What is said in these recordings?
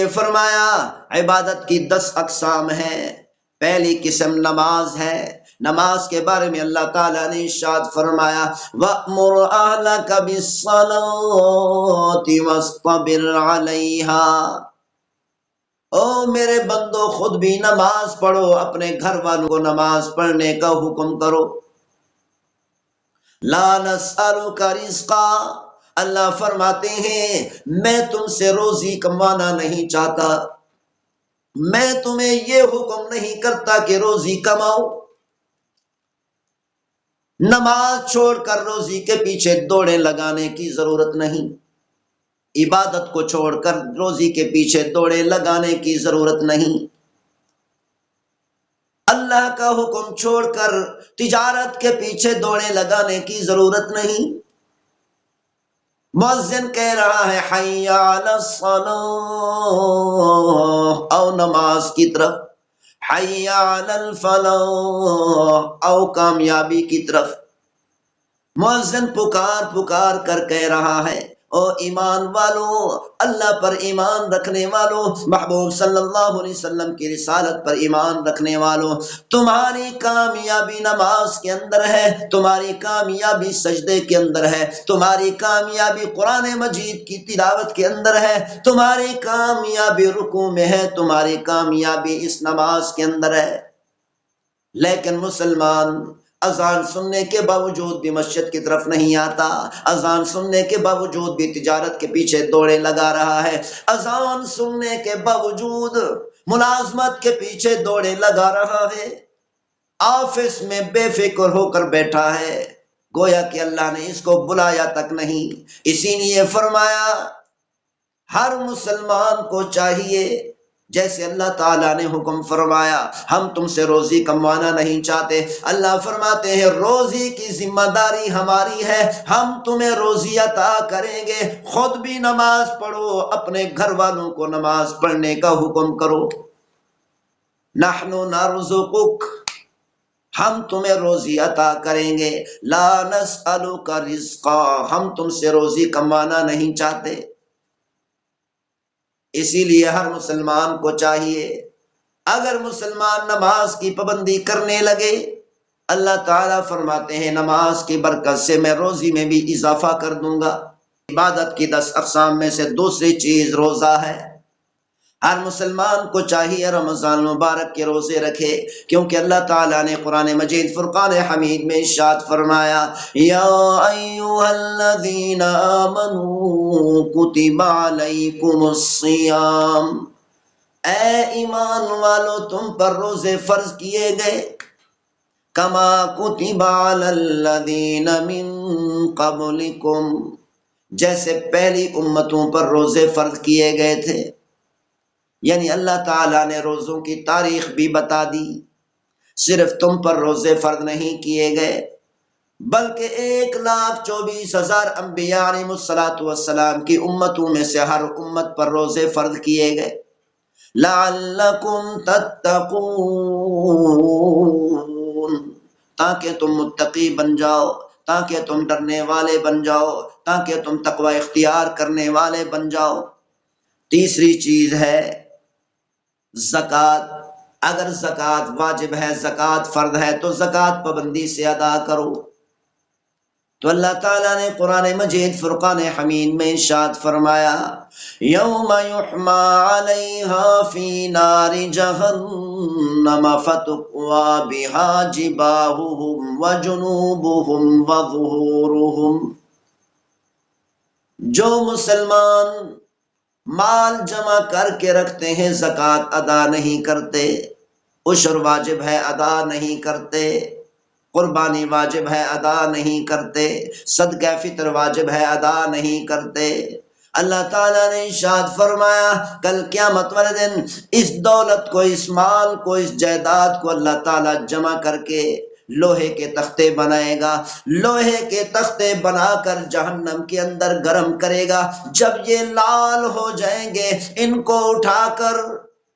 لیے فرمایا عبادت کی 10 اقسام ہیں۔ پہلی قسم نماز ہے۔ نماز کے بارے میں اللہ تعالیٰ نے ارشاد فرمایا وَأْمُرْ أَهْلَكَ بِالصَّلَاةِ وَاصْطَبِرْ عَلَيْهَا، او میرے بندو خود بھی نماز پڑھو، اپنے گھر والوں کو نماز پڑھنے کا حکم کرو۔ لا نسألک رزقا، اللہ فرماتے ہیں میں تم سے روزی کمانا نہیں چاہتا، میں تمہیں یہ حکم نہیں کرتا کہ روزی کماؤ۔ نماز چھوڑ کر روزی کے پیچھے دوڑیں لگانے کی ضرورت نہیں، عبادت کو چھوڑ کر روزی کے پیچھے دوڑیں لگانے کی ضرورت نہیں، اللہ کا حکم چھوڑ کر تجارت کے پیچھے دوڑیں لگانے کی ضرورت نہیں۔ مؤذن کہہ رہا ہے حی علی الصلاۃ، او نماز کی طرف، حی علی الفلاح، او کامیابی کی طرف۔ مؤذن پکار پکار کر کہہ رہا ہے او ایمان والو، اللہ پر ایمان رکھنے والو، محبوب صلی اللہ علیہ وسلم کی رسالت پر ایمان رکھنے والو، تمہاری کامیابی نماز کے اندر ہے، تمہاری کامیابی سجدے کے اندر ہے، تمہاری کامیابی قرآن مجید کی تلاوت کے اندر ہے، تمہاری کامیابی رکوع میں ہے، تمہاری کامیابی اس نماز کے اندر ہے۔ لیکن مسلمان اذان سننے کے باوجود بھی مسجد کی طرف نہیں آتا، اذان سننے کے باوجود بھی تجارت کے پیچھے دوڑے لگا رہا ہے، اذان سننے کے باوجود ملازمت کے پیچھے دوڑے لگا رہا ہے، آفس میں بے فکر ہو کر بیٹھا ہے، گویا کہ اللہ نے اس کو بلایا تک نہیں۔ اسی لیے فرمایا ہر مسلمان کو چاہیے، جیسے اللہ تعالیٰ نے حکم فرمایا ہم تم سے روزی کموانا نہیں چاہتے، اللہ فرماتے ہیں روزی کی ذمہ داری ہماری ہے، ہم تمہیں روزی عطا کریں گے، خود بھی نماز پڑھو، اپنے گھر والوں کو نماز پڑھنے کا حکم کرو۔ نحن نرزقک، ہم تمہیں روزی عطا کریں گے، لا نسألک رزقا، ہم تم سے روزی کمانا نہیں چاہتے۔ اسی لیے ہر مسلمان کو چاہیے اگر مسلمان نماز کی پابندی کرنے لگے، اللہ تعالیٰ فرماتے ہیں نماز کی برکت سے میں روزی میں بھی اضافہ کر دوں گا۔ عبادت کی 10 اقسام میں سے دوسری چیز روزہ ہے۔ ہر مسلمان کو چاہیے رمضان المبارک کے روزے رکھے، کیونکہ اللہ تعالیٰ نے قرآن مجید فرقان حمید میں ارشاد فرمایا یا ایھا الذین آمنوا کتب علیکم الصیام، اے ایمان والو تم پر روزے فرض کیے گئے، کما کتب علی الذین من قبلکم، جیسے پہلی امتوں پر روزے فرض کیے گئے تھے۔ یعنی اللہ تعالیٰ نے روزوں کی تاریخ بھی بتا دی، صرف تم پر روزے فرض نہیں کیے گئے بلکہ 1,24,000 انبیاء علیہ السلام کی امتوں میں سے ہر امت پر روزے فرض کیے گئے لعلکم تتقون، تاکہ تم متقی بن جاؤ، تاکہ تم ڈرنے والے بن جاؤ، تاکہ تم تقوی اختیار کرنے والے بن جاؤ۔ تیسری چیز ہے زکوٰۃ، اگر زکوٰۃ واجب ہے، زکوٰۃ فرض ہے تو زکوٰۃ پابندی سے ادا کرو۔ تو اللہ تعالیٰ نے قرآن مجید فرقان حمید میں ارشاد فرمایا یوم یحمی علیہا فی نار جہنم فتقوی بہا جباہہم وجنوبہم وظہورہم، جو مسلمان مال جمع کر کے رکھتے ہیں، زکوٰۃ ادا نہیں کرتے، عشر واجب ہے ادا نہیں کرتے، قربانی واجب ہے ادا نہیں کرتے، صدقہ فطر واجب ہے ادا نہیں کرتے، اللہ تعالیٰ نے ارشاد فرمایا کل قیامت والے دن اس دولت کو، اس مال کو، اس جائیداد کو اللہ تعالیٰ جمع کر کے لوہے کے تختے بنائے گا، لوہے کے تختے بنا کر جہنم کے اندر گرم کرے گا۔ جب یہ لال ہو جائیں گے ان کو اٹھا کر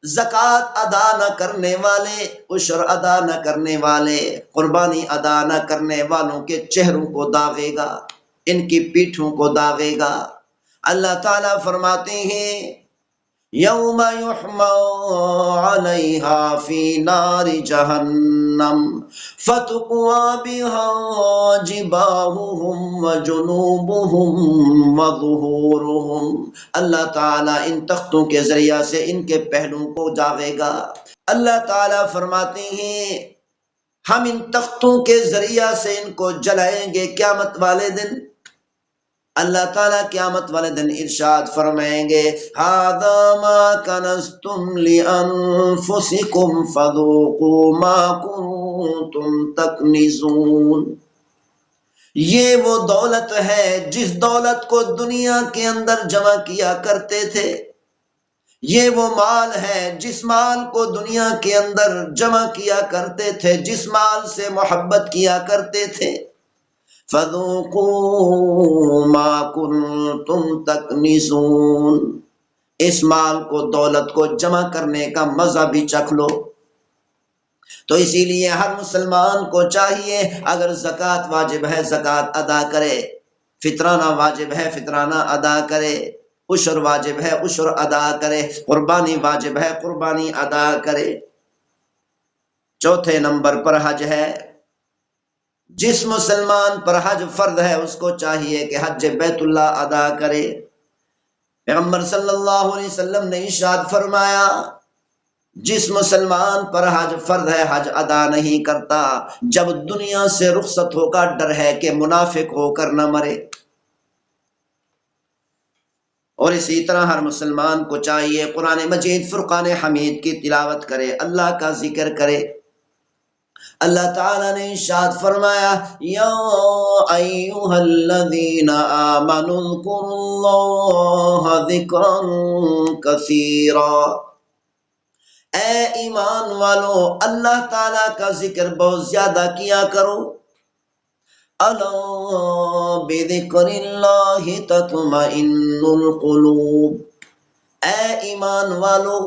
زکوٰۃ ادا نہ کرنے والے، عشر ادا نہ کرنے والے، قربانی ادا نہ کرنے والوں کے چہروں کو داغے گا، ان کی پیٹھوں کو داغے گا۔ اللہ تعالیٰ فرماتے ہیں یوم یحمى علیہا فی نار جہنم فتقوی بها جباہہم وجنوبہم وظہورہم، اللہ تعالیٰ ان تختوں کے ذریعہ سے ان کے پہلوؤں کو جاگے گا۔ اللہ تعالیٰ فرماتے ہیں ہم ان تختوں کے ذریعہ سے ان کو جلائیں گے قیامت والے دن۔ اللہ تعالیٰ قیامت والے دن ارشاد فرمائیں گے ھذا ما کنزتم لانفسکم فذوقوا ما کنتم تکنزون، یہ وہ دولت ہے جس دولت کو دنیا کے اندر جمع کیا کرتے تھے، یہ وہ مال ہے جس مال کو دنیا کے اندر جمع کیا کرتے تھے، جس مال سے محبت کیا کرتے تھے۔ فَذُوقُوا مَا كُنتُمْ تَكْنِزُونَ، اس مال کو، دولت کو جمع کرنے کا مزہ بھی چکھ لو۔ تو اسی لیے ہر مسلمان کو چاہیے اگر زکوٰۃ واجب ہے زکوٰۃ ادا کرے، فطرانہ واجب ہے فطرانہ ادا کرے، عشر واجب ہے عشر ادا کرے، قربانی واجب ہے قربانی ادا کرے۔ چوتھے نمبر پر حج ہے۔ جس مسلمان پر حج فرض ہے اس کو چاہیے کہ حج بیت اللہ ادا کرے۔ پیغمبر صلی اللہ علیہ وسلم نے ارشاد فرمایا جس مسلمان پر حج فرض ہے حج ادا نہیں کرتا جب دنیا سے رخصت ہو کر ڈر ہے کہ منافق ہو کر نہ مرے۔ اور اسی طرح ہر مسلمان کو چاہیے قرآن مجید فرقان حمید کی تلاوت کرے، اللہ کا ذکر کرے۔ اللہ تعالیٰ نے ارشاد فرمایا یا ایھا الذین آمنوا اذکروا اللہ ذکرا کثیرا، اے ایمان والو اللہ تعالیٰ کا ذکر بہت زیادہ کیا کرو۔ الا بذکر اللہ تطمئن القلوب، اے ایمان والو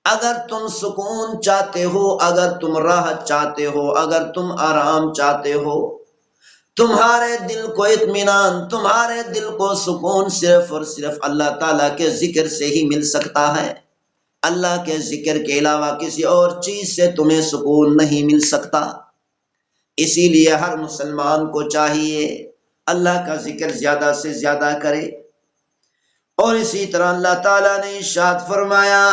اگر تم سکون چاہتے ہو، اگر تم راحت چاہتے ہو، اگر تم آرام چاہتے ہو، تمہارے دل کو اطمینان، تمہارے دل کو سکون صرف اور صرف اللہ تعالیٰ کے ذکر سے ہی مل سکتا ہے۔ اللہ کے ذکر کے علاوہ کسی اور چیز سے تمہیں سکون نہیں مل سکتا۔ اسی لیے ہر مسلمان کو چاہیے اللہ کا ذکر زیادہ سے زیادہ کرے۔ اور اسی طرح اللہ تعالیٰ نے ارشاد فرمایا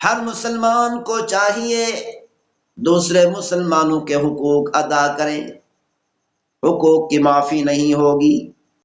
ہر مسلمان کو چاہیے دوسرے مسلمانوں کے حقوق ادا کریں، حقوق کی معافی نہیں ہوگی۔